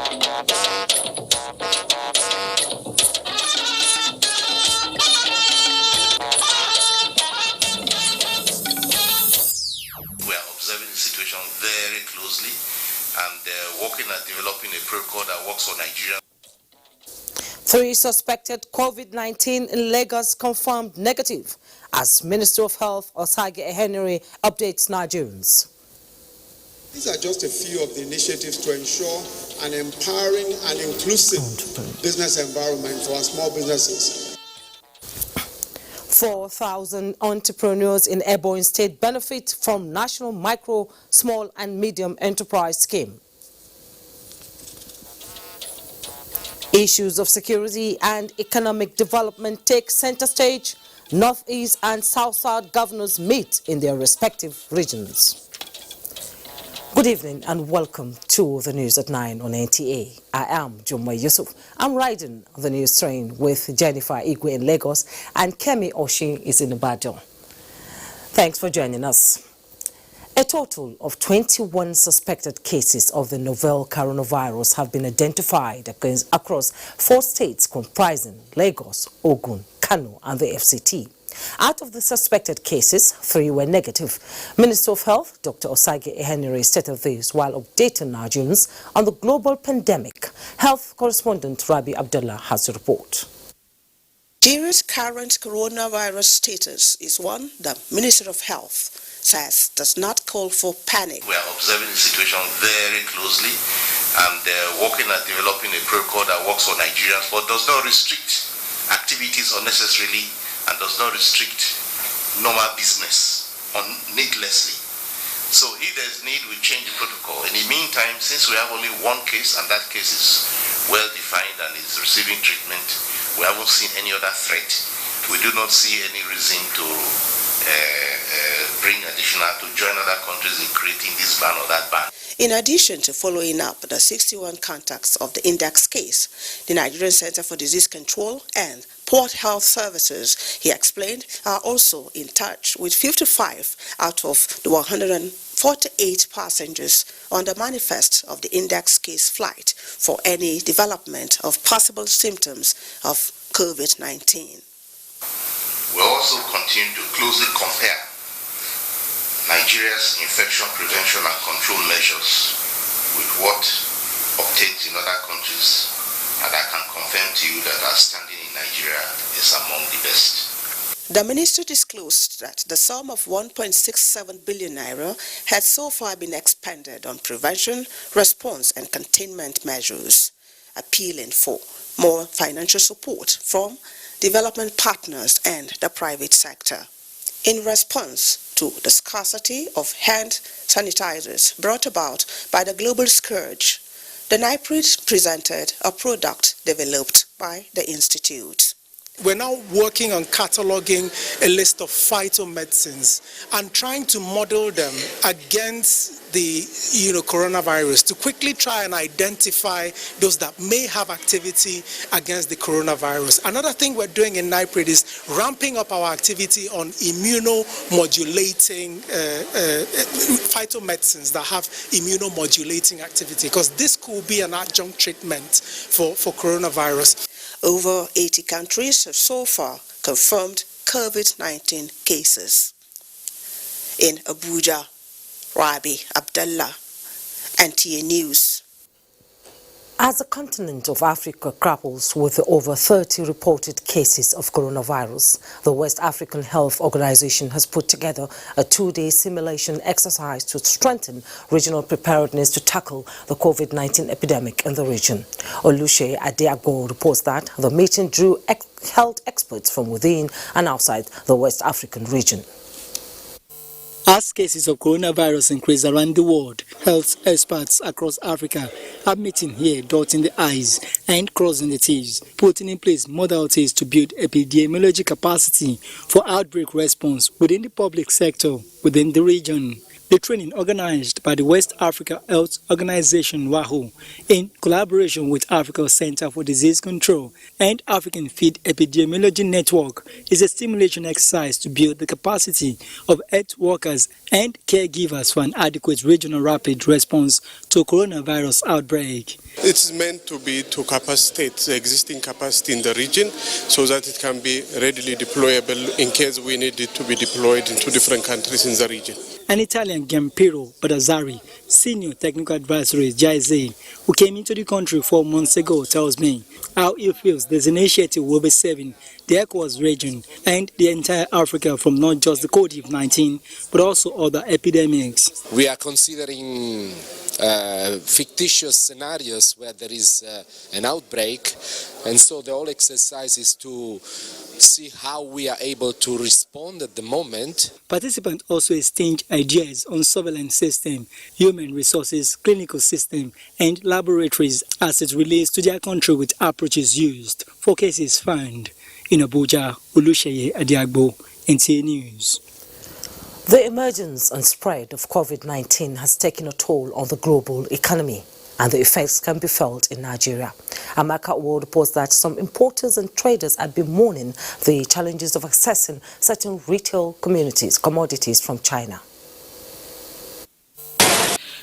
We are observing the situation very closely and working at developing a protocol that works for Nigeria. 3 suspected COVID-19 in Lagos confirmed negative as Minister of Health Osagie Ehenry updates Nigerians. These are just a few of the initiatives to ensure an empowering and inclusive business environment for our small businesses. 4,000 entrepreneurs in Ebonyi State benefit from National Micro, Small and Medium Enterprise Scheme. Issues of security and economic development take center stage. Northeast and South-South governors meet in their respective regions. Good evening and welcome to the news at 9 on NTA. I am Jumma Yusuf. I'm riding the news train with Jennifer Igwe in Lagos and Kemi Oshin is in Ibadan. Thanks for joining us. A total of 21 suspected cases of the novel coronavirus have been identified across 4 states comprising Lagos, Ogun, Kano and the FCT. Out of the suspected cases, 3 were negative. Minister of Health, Dr. Osagie Ehenry, stated this while updating Nigerians on the global pandemic. Health correspondent Rabi Abdullah has a report. Nigeria's current coronavirus status is one the Minister of Health says does not call for panic. We are observing the situation very closely and working at developing a protocol that works for Nigerians but does not restrict activities unnecessarily and does not restrict normal business needlessly. So if there's need, we change the protocol. In the meantime, since we have only 1 case and that case is well defined and is receiving treatment, we haven't seen any other threat. We do not see any reason to bring additional to join other countries in creating this ban or that ban. In addition to following up the 61 contacts of the index case, the Nigerian Center for Disease Control and Port Health Services, he explained, are also in touch with 55 out of the 148 passengers on the manifest of the index case flight for any development of possible symptoms of COVID-19. We also continue to closely compare Nigeria's infection prevention and control measures with what obtains in other countries, and I can confirm to you that our standing in Nigeria is among the best. The minister disclosed that the sum of 1.67 billion naira had so far been expended on prevention, response and containment measures, appealing for more financial support from development partners and the private sector. In response to the scarcity of hand sanitizers brought about by the global scourge, the NIPRID presented a product developed by the Institute. We're now working on cataloging a list of phytomedicines and trying to model them against the coronavirus to quickly try and identify those that may have activity against the coronavirus. Another thing we're doing in NIPRID is ramping up our activity on immunomodulating phytomedicines that have immunomodulating activity, because this could be an adjunct treatment for coronavirus. Over 80 countries have so far confirmed COVID-19 cases. In Abuja, Rabi Abdullah, NTA News. As the continent of Africa grapples with over 30 reported cases of coronavirus, the West African Health Organization has put together a 2-day simulation exercise to strengthen regional preparedness to tackle the COVID-19 epidemic in the region. Olushe Adeago reports that the meeting drew health experts from within and outside the West African region. As cases of coronavirus increase around the world, health experts across Africa are meeting here, dotting the I's and crossing the T's, putting in place modalities to build epidemiology capacity for outbreak response within the public sector within the region. The training, organized by the West Africa Health Organization (WAHO) in collaboration with Africa Center for Disease Control and African Feed Epidemiology Network, is a stimulation exercise to build the capacity of health workers and caregivers for an adequate regional rapid response to coronavirus outbreak. It's meant to be to capacitate the existing capacity in the region so that it can be readily deployable in case we need it to be deployed into different countries in the region. An Italian Giampiro Badazzari, Senior Technical Advisor at Jaize, who came into the country 4 months ago, tells me how he feels this initiative will be serving the ECOWAS region and the entire Africa from not just the COVID-19 but also other epidemics. We are considering fictitious scenarios where there is an outbreak, and so the whole exercise is to see how we are able to respond at the moment. Participants also exchange ideas on surveillance system, human resources, clinical system and laboratories as it relates to their country with approaches used for cases found. In Abuja, Oluseyi Adiagbo, NTA News. The emergence and spread of COVID-19 has taken a toll on the global economy, and the effects can be felt in Nigeria. Amaka World reports that some importers and traders have been mourning the challenges of accessing certain retail commodities from China.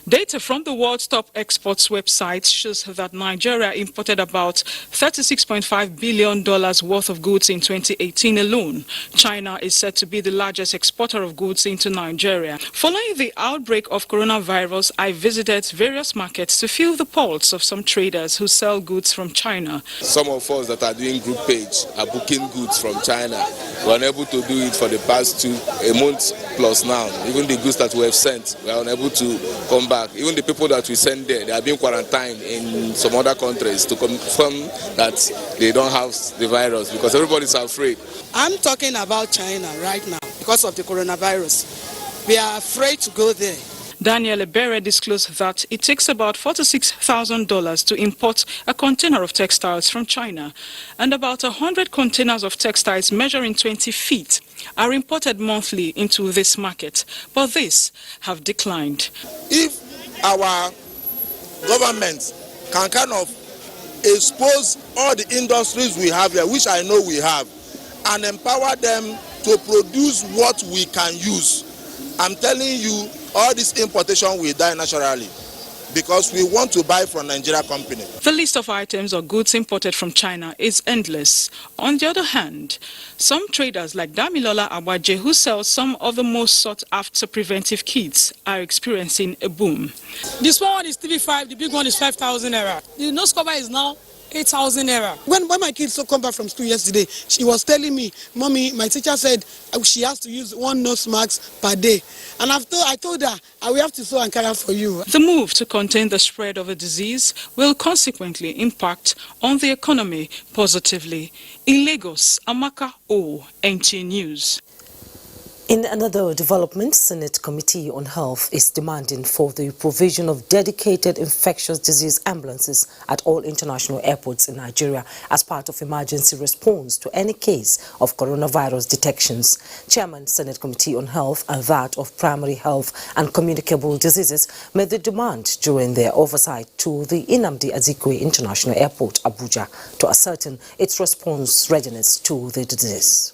Data from the World's Top Exports website shows that Nigeria imported about $36.5 billion worth of goods in 2018 alone. China is said to be the largest exporter of goods into Nigeria. Following the outbreak of coronavirus, I visited various markets to feel the pulse of some traders who sell goods from China. Some of us that are doing group page are booking goods from China. We're unable to do it for the past a month plus now. Even the goods that we have sent, we are unable to come back. Even the people that we send there, they are being quarantined in some other countries to confirm that they don't have the virus because everybody's afraid. I'm talking about China right now because of the coronavirus. We are afraid to go there. Daniel Ebere disclosed that it takes about $46,000 to import a container of textiles from China, and about 100 containers of textiles measuring 20 feet are imported monthly into this market, but these have declined. If our government can kind of expose all the industries we have here, which I know we have, and empower them to produce what we can use, I'm telling you, all this importation will die naturally because we want to buy from Nigeria company. The list of items or goods imported from China is endless. On the other hand, some traders like Damilola Awaje, who sells some of the most sought-after preventive kits, are experiencing a boom. The small one is 3,500, the big one is 5,000 naira. The nose cover is now 8,000 naira. When my kids come back from school yesterday, she was telling me, Mommy, my teacher said she has to use 1 nose mask per day. And I told her, I will have to sew Ankara for you. The move to contain the spread of the disease will consequently impact on the economy positively. In Lagos, Amaka O, NTA News. In another development, Senate Committee on Health is demanding for the provision of dedicated infectious disease ambulances at all international airports in Nigeria as part of emergency response to any case of coronavirus detections. Chairman, Senate Committee on Health and that of Primary Health and Communicable Diseases made the demand during their oversight to the Nnamdi Azikiwe International Airport, Abuja, to ascertain its response readiness to the disease.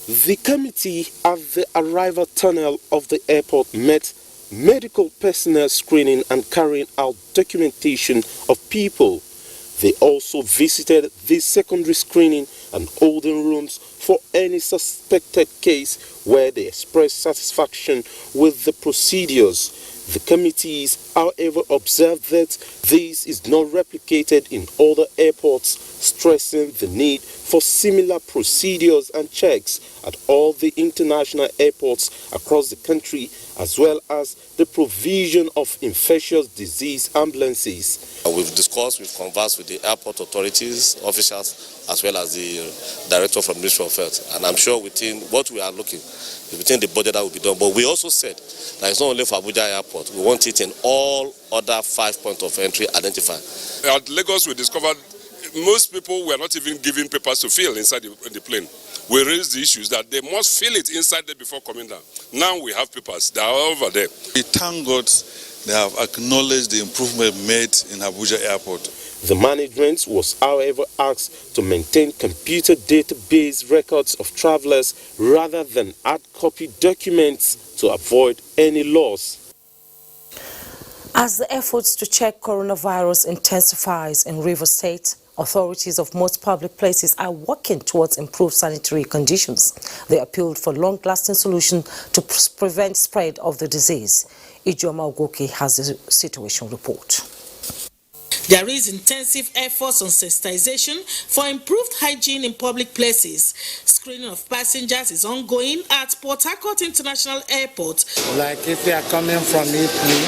The committee at the arrival tunnel of the airport met medical personnel screening and carrying out documentation of people. They also visited the secondary screening and holding rooms for any suspected case where they expressed satisfaction with the procedures. The committees, however, observed that this is not replicated in other airports, stressing the need for similar procedures and checks at all the international airports across the country, as well as the provision of infectious disease ambulances. We've conversed with the airport authorities, officials, as well as the director from the Ministry of Health. And I'm sure within what we are looking, within the budget that will be done. But we also said that it's not only for Abuja Airport. We want it in all other 5 points of entry identified. At Lagos, we discovered most people were not even given papers to fill inside the plane. we raised the issues that they must feel it inside there before coming down. Now we have papers, they are over there. We thank God they have acknowledged the improvement made in Abuja Airport. The management was, however, asked to maintain computer database records of travelers rather than hard copy documents to avoid any loss. As the efforts to check coronavirus intensifies in Rivers State, authorities of most public places are working towards improved sanitary conditions. They appealed for long-lasting solution to prevent spread of the disease. Ijoma Ogoke has the situation report. There is intensive efforts on sensitization for improved hygiene in public places. Screening of passengers is ongoing at Port Harcourt International Airport. Like if they are coming from Italy,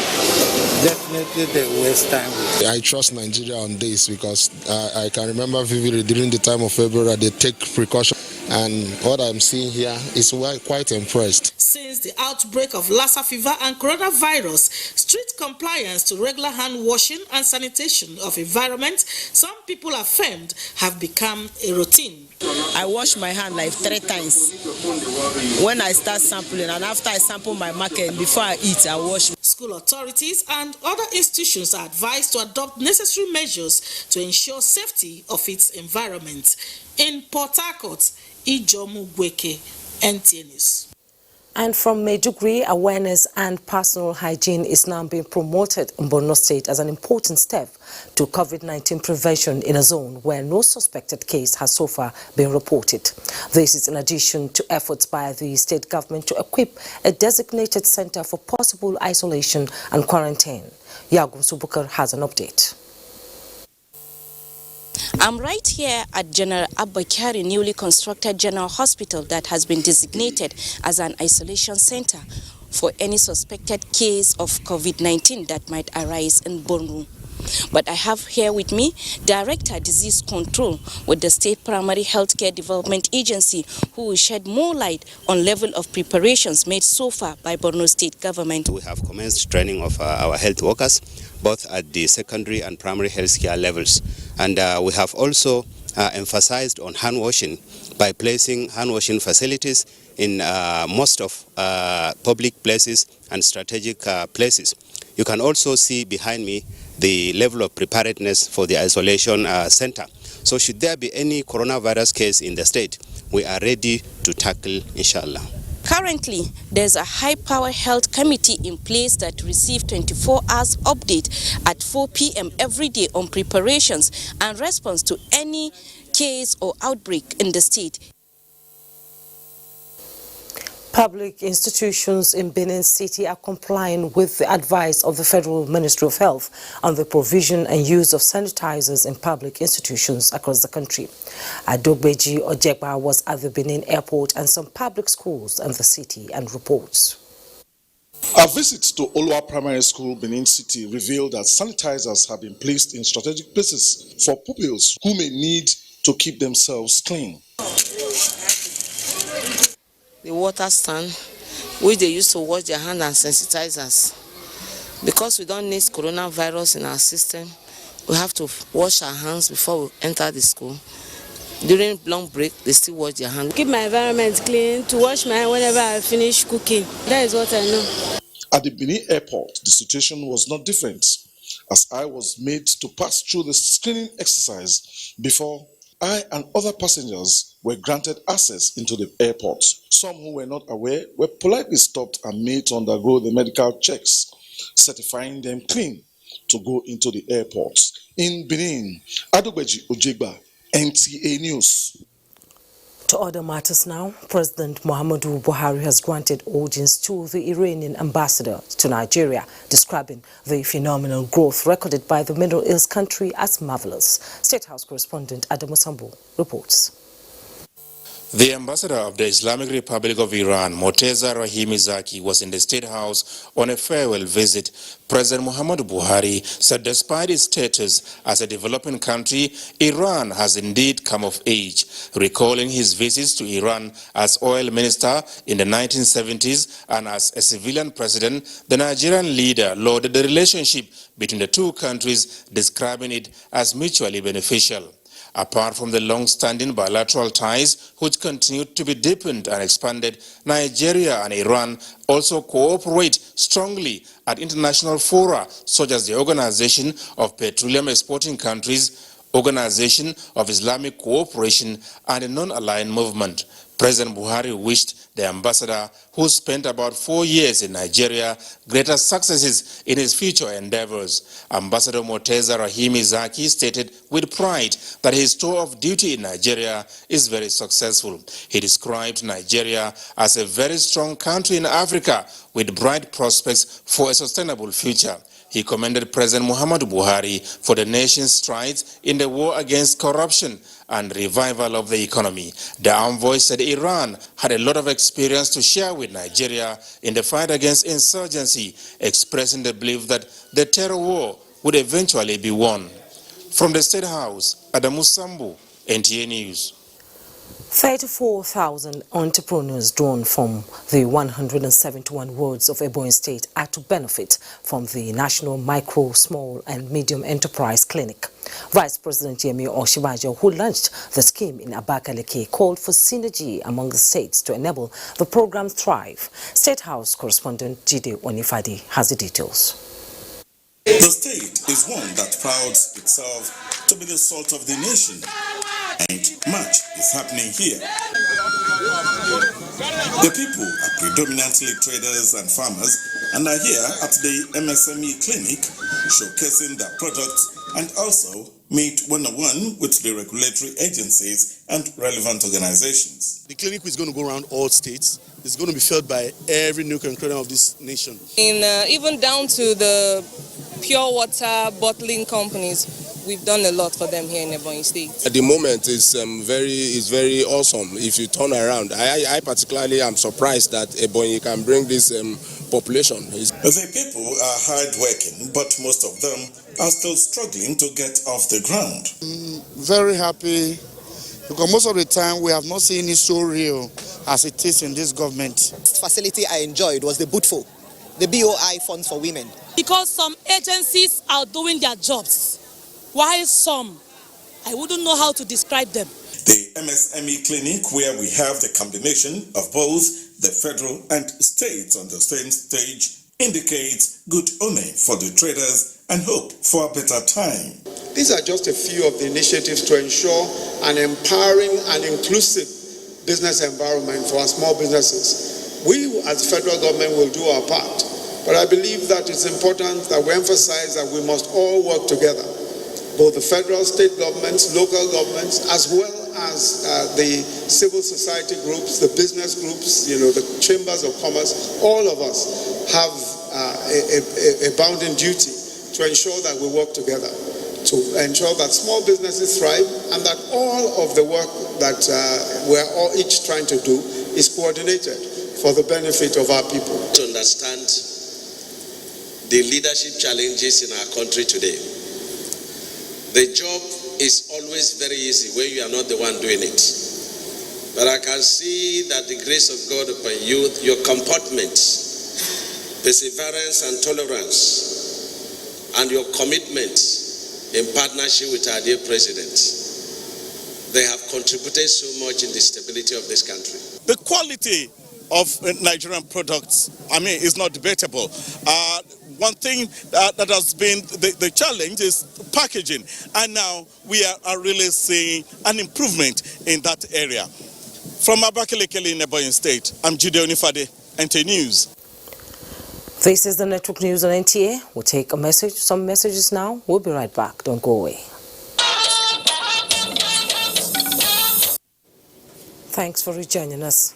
definitely they waste time. I trust Nigeria on this because I can remember vividly during the time of February they take precaution, and what I'm seeing here is quite impressed. Since the outbreak of Lassa fever and coronavirus, strict compliance to regular hand washing and sanitation of environment, some people affirmed, have become a routine. I wash my hand like 3 times when I start sampling, and after I sample my market, before I eat, I wash. School authorities and other institutions are advised to adopt necessary measures to ensure safety of its environment. In Port Harcourt, Ijomu Gweke, NTA News. And from Maiduguri, awareness and personal hygiene is now being promoted in Borno State as an important step to COVID-19 prevention in a zone where no suspected case has so far been reported. This is in addition to efforts by the state government to equip a designated center for possible isolation and quarantine. Yagum Subukar has an update. I'm right here at General Abuja, newly constructed general hospital that has been designated as an isolation center for any suspected case of COVID-19 that might arise in Borno. But I have here with me Director Disease Control with the State Primary Healthcare Development Agency, who will shed more light on level of preparations made so far by Borno State government. We have commenced training of our health workers, both at the secondary and primary healthcare levels. And we have also emphasized on hand washing by placing hand washing facilities in most of public places and strategic places. You can also see behind me the level of preparedness for the isolation center. So should there be any coronavirus case in the state, we are ready to tackle, inshallah. Currently, there's a high-power health committee in place that receives 24 hours update at 4 p.m. every day on preparations and response to any case or outbreak in the state. Public institutions in Benin City are complying with the advice of the Federal Ministry of Health on the provision and use of sanitizers in public institutions across the country. Adogbeji Ojegba was at the Benin airport and some public schools in the city and reports. A visit to Olua Primary School, Benin City, revealed that sanitizers have been placed in strategic places for pupils who may need to keep themselves clean. The water stand, which they use to wash their hands, and sensitizers. Because we don't need coronavirus in our system, we have to wash our hands before we enter the school. During long break, they still wash their hands. Keep my environment clean, to wash my hands whenever I finish cooking. That is what I know. At the Benin airport, the situation was not different, as I was made to pass through the screening exercise before I and other passengers were granted access into the airport. Some who were not aware were politely stopped and made to undergo the medical checks, certifying them clean to go into the airport. In Benin, Adogbeji Ojegba, NTA News. To other matters now, President Muhammadu Buhari has granted audience to the Iranian ambassador to Nigeria, describing the phenomenal growth recorded by the Middle East country as marvelous. State House correspondent Adamu Sambo reports. The ambassador of the Islamic Republic of Iran, Morteza Rahimizaki, was in the State House on a farewell visit. President Muhammadu Buhari said despite its status as a developing country, Iran has indeed come of age, recalling his visits to Iran as oil minister in the 1970s and as a civilian president. The Nigerian leader lauded the relationship between the two countries, describing it as mutually beneficial. Apart from the long-standing bilateral ties, which continue to be deepened and expanded, Nigeria and Iran also cooperate strongly at international fora such as the Organization of Petroleum Exporting Countries, Organization of Islamic Cooperation, and the Non-Aligned Movement. President Buhari wished the ambassador, who spent about 4 years in Nigeria, greater successes in his future endeavors. Ambassador Moteza Rahimi Zaki stated with pride that his tour of duty in Nigeria is very successful. He described Nigeria as a very strong country in Africa with bright prospects for a sustainable future. He commended President Muhammadu Buhari for the nation's strides in the war against corruption and revival of the economy. The envoy said Iran had a lot of experience to share with Nigeria in the fight against insurgency, expressing the belief that the terror war would eventually be won. From the State House, Adamu Sambu, NTA News. 34,000 entrepreneurs drawn from the 171 wards of Ebonyi State are to benefit from the National Micro, Small and Medium Enterprise Clinic. Vice President Yemi Oshibajo, who launched the scheme in Abakaliki, called for synergy among the states to enable the program thrive. State House correspondent Jide Onifadi has the details. The state is one that prouds itself to be the salt of the nation, and much is happening here. The people are predominantly traders and farmers and are here at the MSME clinic showcasing their products and also meet one-on-one with the regulatory agencies and relevant organizations. The clinic is going to go around all states. It's going to be felt by every nook and cranny of this nation. Even down to the pure water bottling companies, we've done a lot for them here in Ebonyi State. At the moment, it's very awesome. If you turn around, I particularly am surprised that Ebonyi can bring this population. The people are hardworking, but most of them are still struggling to get off the ground. Very happy, because most of the time we have not seen it so real as it is in this government. The facility I enjoyed was the BOOTFO, the BOI Funds for Women. Because some agencies are doing their jobs, while some, I wouldn't know how to describe them. The MSME clinic, where we have the combination of both the federal and states on the same stage, indicates good omen for the traders and hope for a better time. These are just a few of the initiatives to ensure an empowering and inclusive business environment for our small businesses. We, as the federal government, will do our part, but I believe that it's important that we emphasize that we must all work together, both the federal, state governments, local governments, as well as the civil society groups, the business groups, the chambers of commerce. All of us have a bounden duty to ensure that we work together, to ensure that small businesses thrive and that all of the work that we're all each trying to do is coordinated for the benefit of our people. To understand the leadership challenges in our country today. The job is always very easy when you are not the one doing it. But I can see that the grace of God upon you, your comportment, perseverance and tolerance, and your commitment in partnership with our dear President, they have contributed so much in the stability of this country. The quality of Nigerian products, is not debatable. One thing that has been the challenge is packaging, and now we are really seeing an improvement in that area. From Abakaliki in Ebonyi State, I'm Jide Onifade, NTA News. This is the Network News on NTA. We'll take some messages now. We'll be right back. Don't go away. Thanks for rejoining us.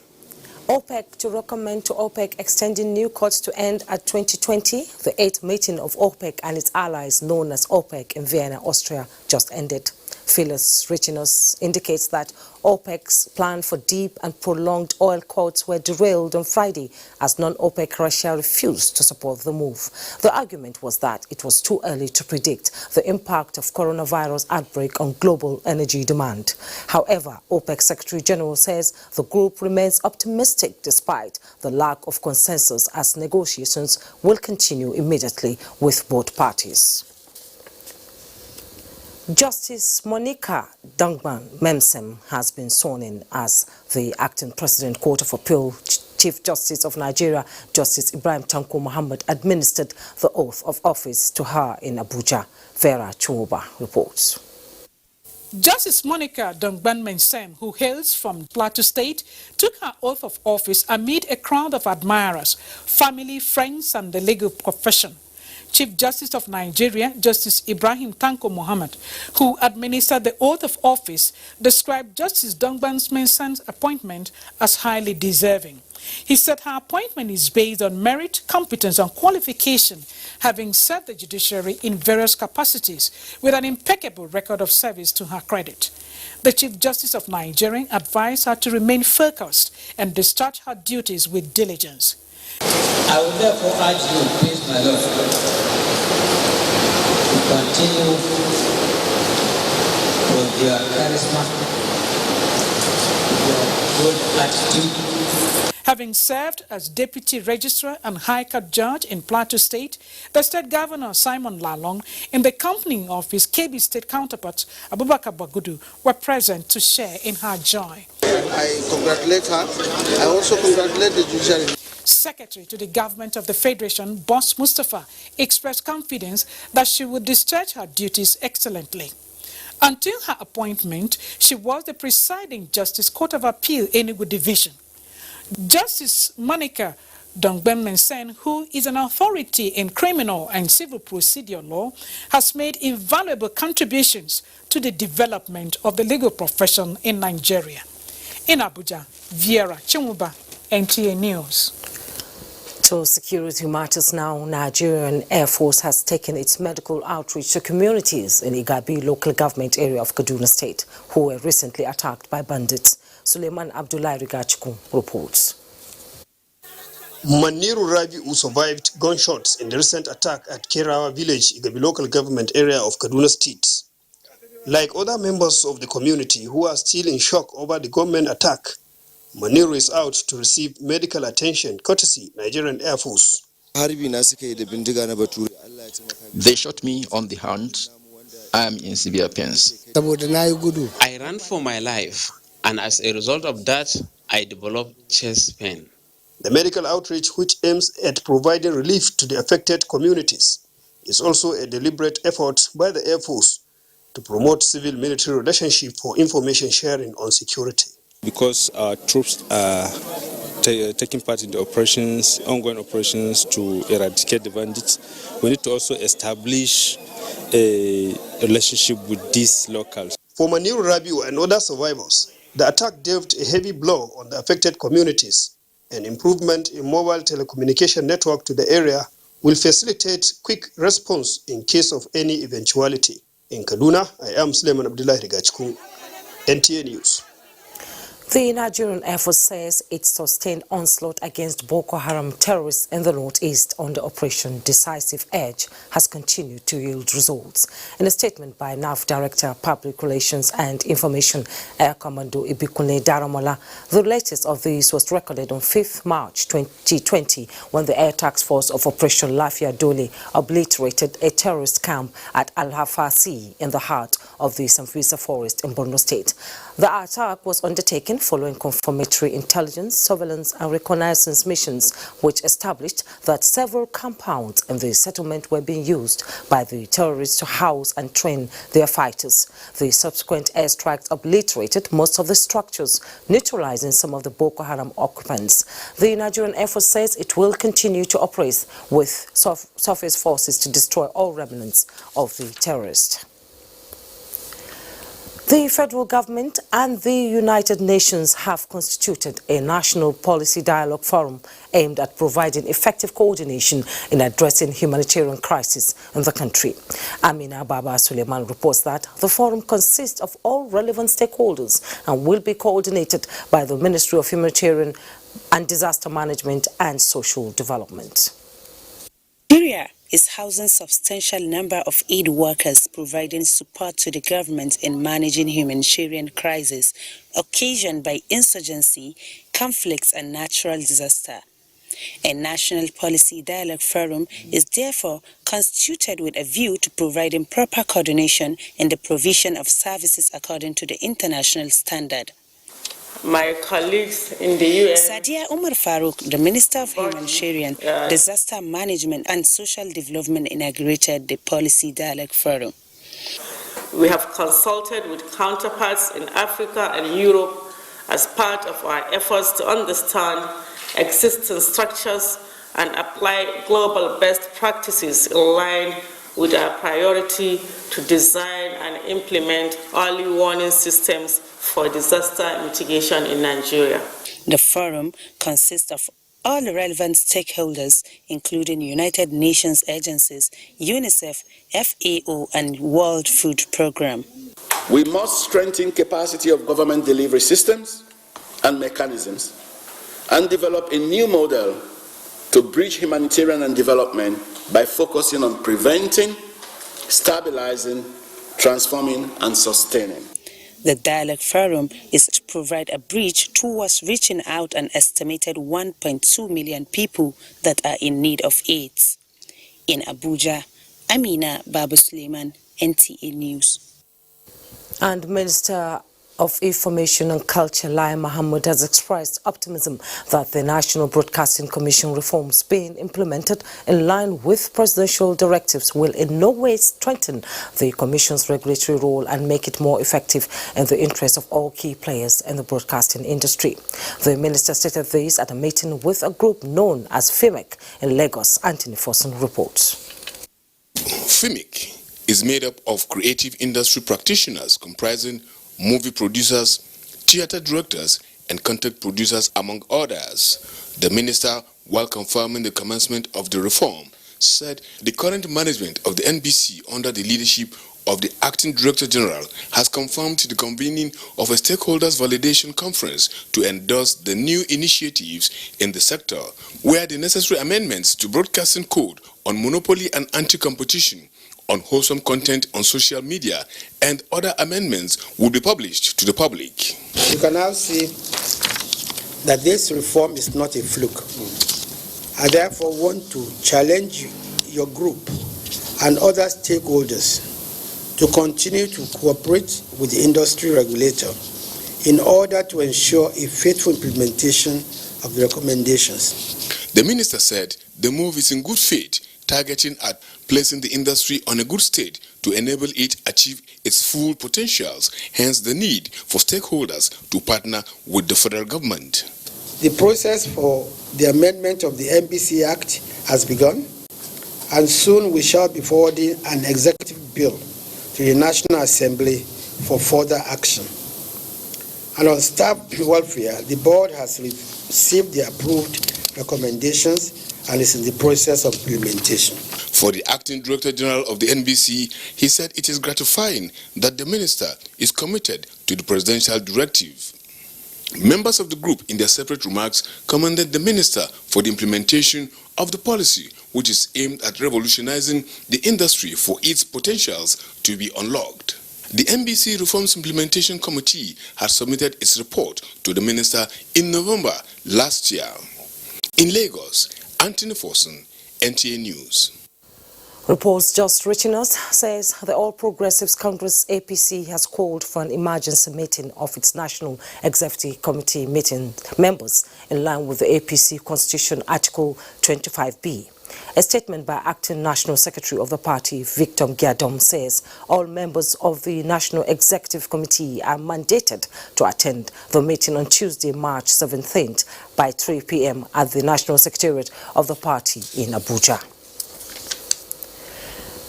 OPEC to recommend to OPEC extending new cuts to end at 2020. The 8th meeting of OPEC and its allies, known as OPEC in Vienna, Austria, just ended. Phyllis reaching us indicates that OPEC's plan for deep and prolonged oil cuts were derailed on Friday as non-OPEC Russia refused to support the move. The argument was that it was too early to predict the impact of coronavirus outbreak on global energy demand. However, OPEC Secretary General says the group remains optimistic despite the lack of consensus as negotiations will continue immediately with both parties. Justice Monica Dongban Memsem has been sworn in as the acting President Court of Appeal. Chief Justice of Nigeria, Justice Ibrahim Tanko Muhammad, administered the oath of office to her in Abuja. Vera Chuoba reports. Justice Monica Dongban Mensem, who hails from Plateau State, took her oath of office amid a crowd of admirers, family, friends, and the legal profession. Chief Justice of Nigeria, Justice Ibrahim Tanko Muhammad, who administered the oath of office, described Justice Dongban Mensem's appointment as highly deserving. He said her appointment is based on merit, competence, and qualification, having served the judiciary in various capacities with an impeccable record of service to her credit. The Chief Justice of Nigeria advised her to remain focused and discharge her duties with diligence. I will therefore urge you, please, my Lord, to continue with your charisma, your good attitude. Having served as Deputy Registrar and High Court Judge in Plateau State, the State Governor Simon Lalong and the accompanying of his KB State counterpart Abubakar Bagudu were present to share in her joy. I congratulate her. I also congratulate the judiciary. Secretary to the Government of the Federation, Boss Mustafa, expressed confidence that she would discharge her duties excellently. Until her appointment, she was the presiding Justice Court of Appeal Enugu Division. Justice Monica Dongban Mensem, who is an authority in criminal and civil procedure law, has made invaluable contributions to the development of the legal profession in Nigeria. In Abuja, Vera Chumuba, NTA News. To security matters now, Nigerian Air Force has taken its medical outreach to communities in Igabi local government area of Kaduna State who were recently attacked by bandits. Suleiman Abdullahi Rigachku reports. Maniru Rabi, who survived gunshots in the recent attack at Kerawa village, Igabi local government area of Kaduna State. Like other members of the community who are still in shock over the government attack, Maniru is out to receive medical attention courtesy Nigerian Air Force. They shot me on the hand. I am in severe pains. I ran for my life, and as a result of that, I developed chest pain. The medical outreach, which aims at providing relief to the affected communities, is also a deliberate effort by the Air Force to promote civil-military relationship for information sharing on security. Because our troops are taking part in the operations, ongoing operations to eradicate the bandits, we need to also establish a relationship with these locals. For Maniru Rabiu and other survivors, the attack dealt a heavy blow on the affected communities. An improvement in mobile telecommunication network to the area will facilitate quick response in case of any eventuality. In Kaduna, I am Suleiman Abdullahi Rigachku, NTA News. The Nigerian Air Force says its sustained onslaught against Boko Haram terrorists in the northeast under Operation Decisive Edge has continued to yield results. In a statement by NAV Director, Public Relations and Information, Air Commando Ibikunle Daramola, the latest of these was recorded on 5th March 2020 when the Air Task Force of Operation Lafia Dole obliterated a terrorist camp at Al-Hafasi in the heart of the Sambisa Forest in Borno State. The attack was undertaken following confirmatory intelligence, surveillance and reconnaissance missions which established that several compounds in the settlement were being used by the terrorists to house and train their fighters. The subsequent airstrikes obliterated most of the structures, neutralizing some of the Boko Haram occupants. The Nigerian Air Force says it will continue to operate with surface forces to destroy all remnants of the terrorists. The federal government and the United Nations have constituted a national policy dialogue forum aimed at providing effective coordination in addressing humanitarian crisis in the country. Amina Baba Suleiman reports that the forum consists of all relevant stakeholders and will be coordinated by the Ministry of Humanitarian and Disaster Management and Social Development. Nigeria is housing substantial number of aid workers providing support to the government in managing humanitarian crises occasioned by insurgency, conflicts and natural disaster. A national policy dialogue forum is therefore constituted with a view to providing proper coordination in the provision of services according to the international standard. My colleagues in the UN. Sadia Umar Farouk, the Minister of Humanitarian, Disaster Management and Social Development, inaugurated the Policy Dialogue Forum. We have consulted with counterparts in Africa and Europe as part of our efforts to understand existing structures and apply global best practices in line with our priority to design and implement early warning systems for disaster mitigation in Nigeria. The forum consists of all the relevant stakeholders, including United Nations agencies, UNICEF, FAO, and World Food Programme. We must strengthen capacity of government delivery systems and mechanisms and develop a new model to bridge humanitarian and development by focusing on preventing, stabilizing, transforming, and sustaining. The Dialogue Forum is to provide a bridge towards reaching out an estimated 1.2 million people that are in need of aid. In Abuja, Amina Babu Suleiman, NTA News. And Minister of Information and Culture, Lai Mohammed, has expressed optimism that the National Broadcasting Commission reforms being implemented in line with presidential directives will in no way strengthen the Commission's regulatory role and make it more effective in the interest of all key players in the broadcasting industry. The minister stated this at a meeting with a group known as FIMIC in Lagos. Anthony Forson reports. FIMIC is made up of creative industry practitioners comprising movie producers, theater directors, and content producers, among others. The minister, while confirming the commencement of the reform, said the current management of the NBC under the leadership of the Acting Director General has confirmed the convening of a stakeholders validation conference to endorse the new initiatives in the sector, where the necessary amendments to Broadcasting Code on monopoly and anti-competition, unwholesome content on social media, and other amendments will be published to the public. You can now see that this reform is not a fluke. I therefore want to challenge your group and other stakeholders to continue to cooperate with the industry regulator in order to ensure a faithful implementation of the recommendations. The minister said the move is in good faith, targeting at placing the industry on a good state to enable it achieve its full potentials, hence the need for stakeholders to partner with the federal government. The process for the amendment of the NBC Act has begun, and soon we shall be forwarding an executive bill to the National Assembly for further action. And on staff welfare, the board has received the approved recommendations and is in the process of implementation. For the Acting Director General of the NBC, he said it is gratifying that the minister is committed to the presidential directive. Members of the group, in their separate remarks, commended the minister for the implementation of the policy, which is aimed at revolutionizing the industry for its potentials to be unlocked. The NBC Reforms Implementation Committee has submitted its report to the minister in November last year. In Lagos, Anthony Forson, NTA News. Reports just reaching us says the All Progressives Congress APC has called for an emergency meeting of its National Executive Committee meeting members in line with the APC Constitution Article 25B. A statement by Acting National Secretary of the party, Victor Giadom, says all members of the National Executive Committee are mandated to attend the meeting on Tuesday, March 17th by 3 p.m. at the National Secretariat of the party in Abuja.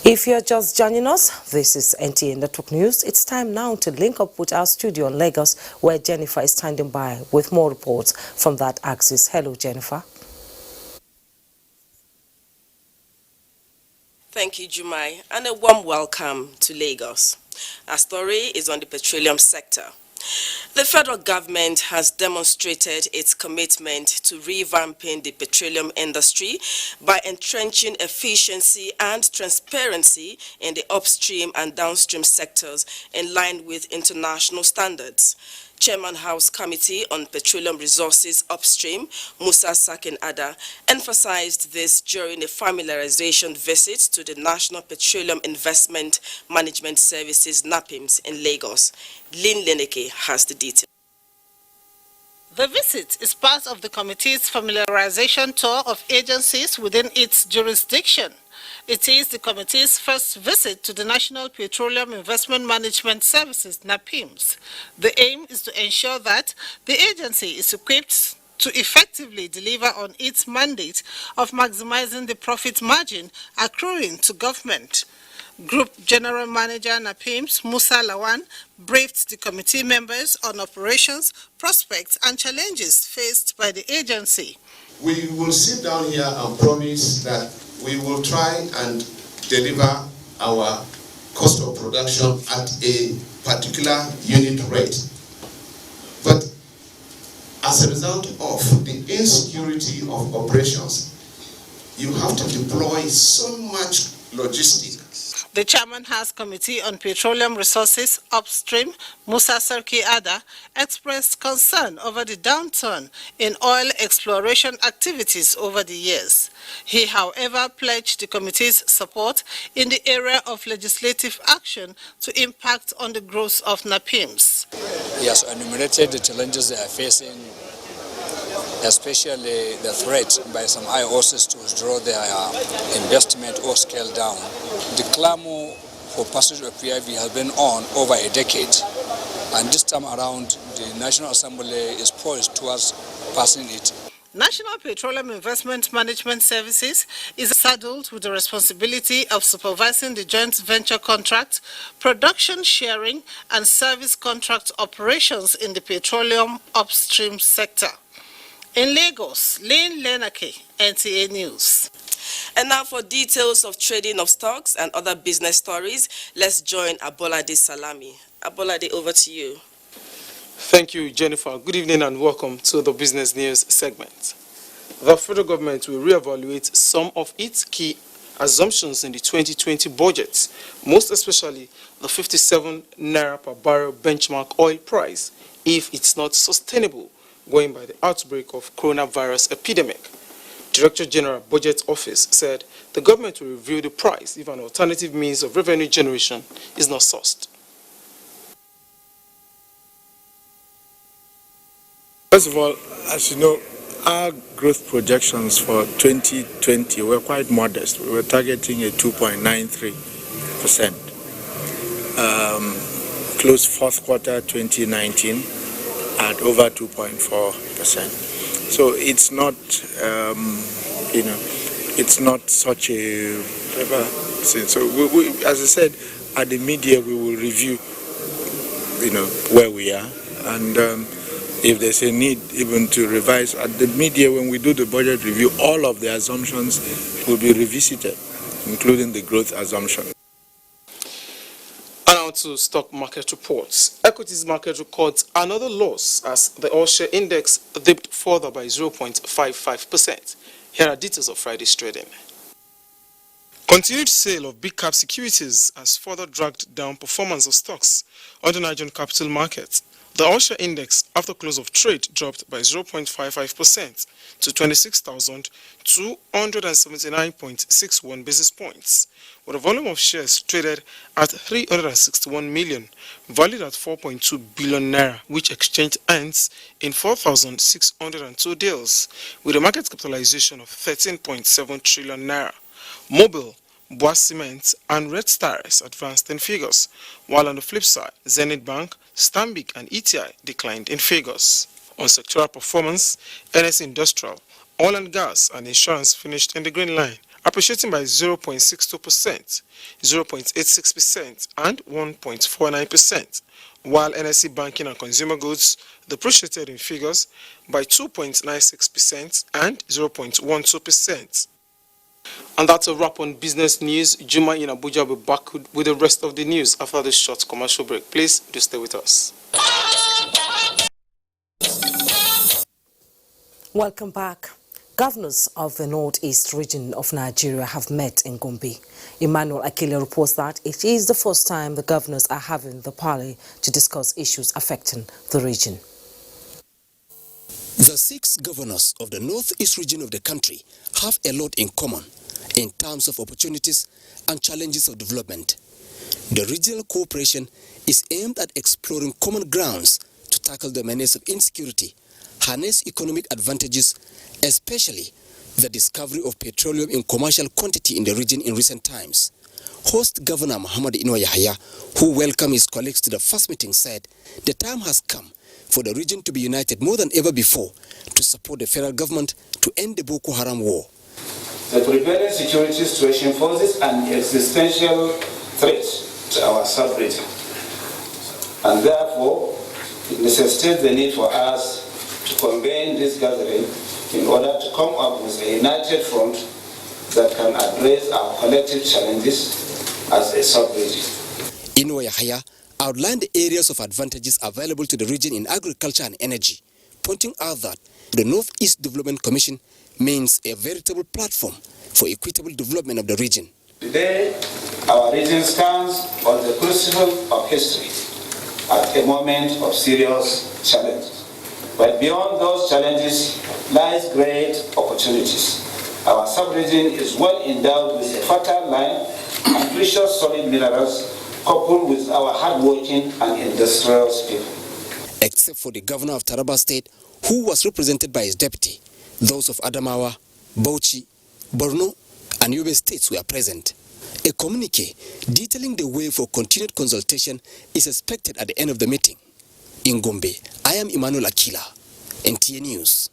If you're just joining us, this is NTA Network News. It's time now to link up with our studio in Lagos, where Jennifer is standing by with more reports from that axis. Hello, Jennifer. Thank you, Jumai, and a warm welcome to Lagos. Our story is on the petroleum sector. The federal government has demonstrated its commitment to revamping the petroleum industry by entrenching efficiency and transparency in the upstream and downstream sectors in line with international standards. Chairman House Committee on Petroleum Resources Upstream, Musa Sakin Ada, emphasized this during a familiarization visit to the National Petroleum Investment Management Services NAPIMS in Lagos. Lynn Leneke has the details. The visit is part of the committee's familiarization tour of agencies within its jurisdiction. It is the committee's first visit to the National Petroleum Investment Management Services, NAPIMS. The aim is to ensure that the agency is equipped to effectively deliver on its mandate of maximizing the profit margin accruing to government. Group General Manager NAPIMS, Musa Lawan, briefed the committee members on operations, prospects, and challenges faced by the agency. We will sit down here and promise that we will try and deliver our cost of production at a particular unit rate. But as a result of the insecurity of operations, you have to deploy so much logistics. The Chairman House Committee on Petroleum Resources Upstream, Musa Sarki Ada, expressed concern over the downturn in oil exploration activities over the years. He, however, pledged the committee's support in the area of legislative action to impact on the growth of NAPIMS. He has enumerated the challenges they are facing, especially the threat by some IOCs to withdraw their investment or scale down. The clamor for passage of PIV has been on over a decade, and this time around the National Assembly is poised towards passing it. National Petroleum Investment Management Services is saddled with the responsibility of supervising the joint venture contract, production sharing, and service contract operations in the petroleum upstream sector. In Lagos, Lynn Leneke, NTA News. And now for details of trading of stocks and other business stories, let's join Abolade Salami. Abolade, over to you. Thank you, Jennifer. Good evening and welcome to the Business News segment. The federal government will reevaluate some of its key assumptions in the 2020 budget, most especially the 57 naira per barrel benchmark oil price, if it's not sustainable going by the outbreak of coronavirus epidemic. Director General Budget Office said the government will review the price if an alternative means of revenue generation is not sourced. First of all, as you know, our growth projections for 2020 were quite modest. We were targeting a 2.93%. Closed fourth quarter 2019 at over 2.4%. So it's not, it's not such a thing. So we, as I said, at the mid-year we will review, where we are, and if there's a need even to revise at the mid-year when we do the budget review, all of the assumptions will be revisited, including the growth assumption. And now to stock market reports. Equities market records another loss as the all-share index dipped further by 0.55%. Here are details of Friday's trading. Continued sale of big cap securities has further dragged down performance of stocks on the Nigerian capital market. The all-share index after close of trade dropped by 0.55% to 26,279.61 basis points, with a volume of shares traded at 361 million, valued at 4.2 billion naira, which exchange ends in 4,602 deals, with a market capitalization of 13.7 trillion naira. Mobile, Bois Cement, and Red Stars advanced in figures, while on the flip side, Zenith Bank, Stanbic, and ETI declined in figures. On sectoral performance, NS Industrial, Oil and Gas, and Insurance finished in the green line, appreciating by 0.62%, 0.86%, and 1.49%, while NSE Banking and Consumer Goods depreciated in figures by 2.96% and 0.12%. And that's a wrap on business news. Juma in Abuja will be back with the rest of the news after this short commercial break. Please do stay with us. Welcome back. Governors of the northeast region of Nigeria have met in Gombe. Emmanuel Akile reports that it is the first time the governors are having the parley to discuss issues affecting the region. The 6 governors of the northeast region of the country have a lot in common in terms of opportunities and challenges of development. The regional cooperation is aimed at exploring common grounds to tackle the menace of insecurity, harness economic advantages, especially the discovery of petroleum in commercial quantity in the region in recent times. Host Governor Muhammad Inuwa Yahaya, who welcomed his colleagues to the first meeting, said the time has come for the region to be united more than ever before to support the federal government to end the Boko Haram war. The prevailing security situation poses an existential threat to our sub-region, and therefore it necessitates the need for us to convene this gathering in order to come up with a united front that can address our collective challenges as a sub-region. Inuwa Yahaya outlined the areas of advantages available to the region in agriculture and energy, pointing out that the Northeast Development Commission means a veritable platform for equitable development of the region. Today, our region stands on the crucible of history at a moment of serious challenges. But beyond those challenges lies great opportunities. Our sub-region is well endowed with a fertile land and precious solid minerals, coupled with our hard-working and industrious people. Except for the governor of Taraba State, who was represented by his deputy, those of Adamawa, Bauchi, Borno, and Yobe states were present. A communique detailing the way for continued consultation is expected at the end of the meeting. In Gombe, I am Emmanuel Akila, NTA News.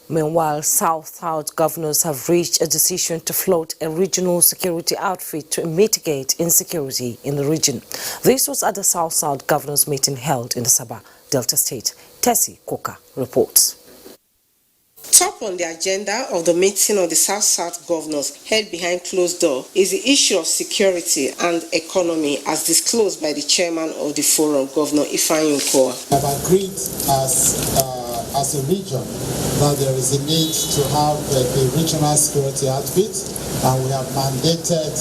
Meanwhile, South-South governors have reached a decision to float a regional security outfit to mitigate insecurity in the region. This was at the South-South governors meeting held in the Sabah Delta State. Tessie Koka reports. Top on the agenda of the meeting of the South-South governors held behind closed door is the issue of security and economy as disclosed by the chairman of the forum, Governor Ifeanyi Okowa. We have agreed as a region that there is a need to have a regional security outfit, and we have mandated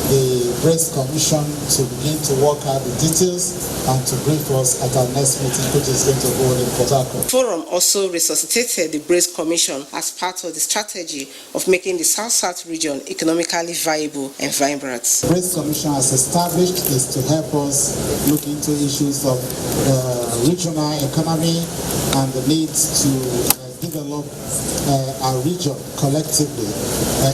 the Brace Commission to begin to work out the details and to brief us at our next meeting, which is going to hold in Port Harcourt. The forum also resuscitated the Brace Commission as part of the strategy of making the South-South region economically viable and vibrant. The Brace Commission has established is to help us look into issues of regional economy and the need to develop our region collectively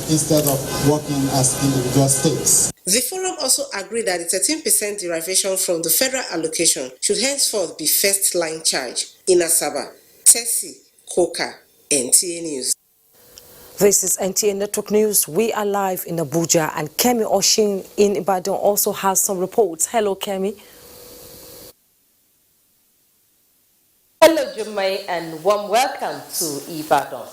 instead of working as individual states. The forum also agreed that the 13% derivation from the federal allocation should henceforth be first line charge. In Asaba, Tessie Koka, NTA News. This is NTA Network News. We are live in Abuja, and Kemi Oshin in Ibadan also has some reports. Hello, Kemi. Hello, Jumai, and warm welcome to Ibadan.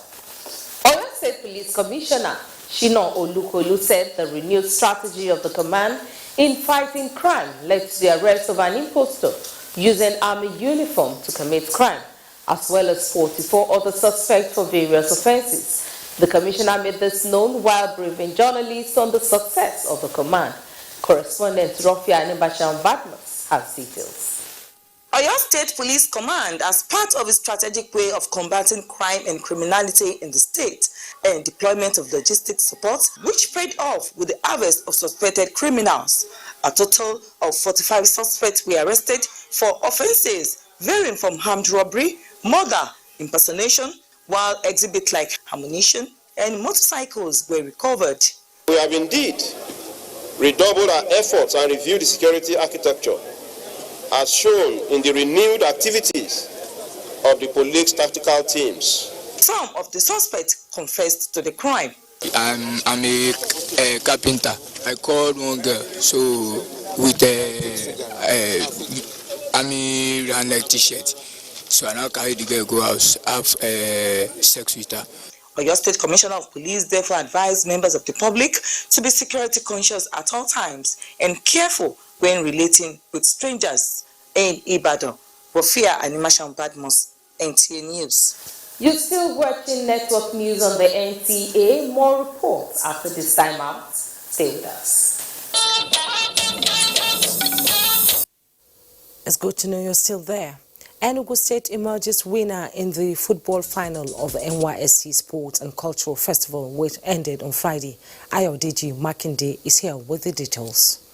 Oyo State Police Commissioner Shina Olukolu said the renewed strategy of the command in fighting crime led to the arrest of an impostor using army uniform to commit crime, as well as 44 other suspects for various offenses. The commissioner made this known while briefing journalists on the success of the command. Correspondent Rofia Animbashan Badmus has details. Oyo State Police Command, as part of its strategic way of combating crime and criminality in the state and deployment of logistic support, which paid off with the arrest of suspected criminals. A total of 45 suspects were arrested for offenses varying from armed robbery, murder, impersonation, while exhibits like ammunition and motorcycles were recovered. We have indeed redoubled our efforts and reviewed the security architecture, as shown in the renewed activities of the police tactical teams. Some of the suspects confessed to the crime. I'm a carpenter. I called one girl, so with a army and like t-shirt. So I now carry the girl go out, have sex with her. Oyo State Commissioner of Police therefore advised members of the public to be security conscious at all times and careful when relating with strangers in Ibadan. Rofia Animashan Badmus, NTA News. You're still watching Network News on the NTA. More reports after this time out. Stay with us. It's good to know you're still there. Enugu State emerges winner in the football final of the NYSC Sports and Cultural Festival, which ended on Friday. Ayodeji Makinde is here with the details.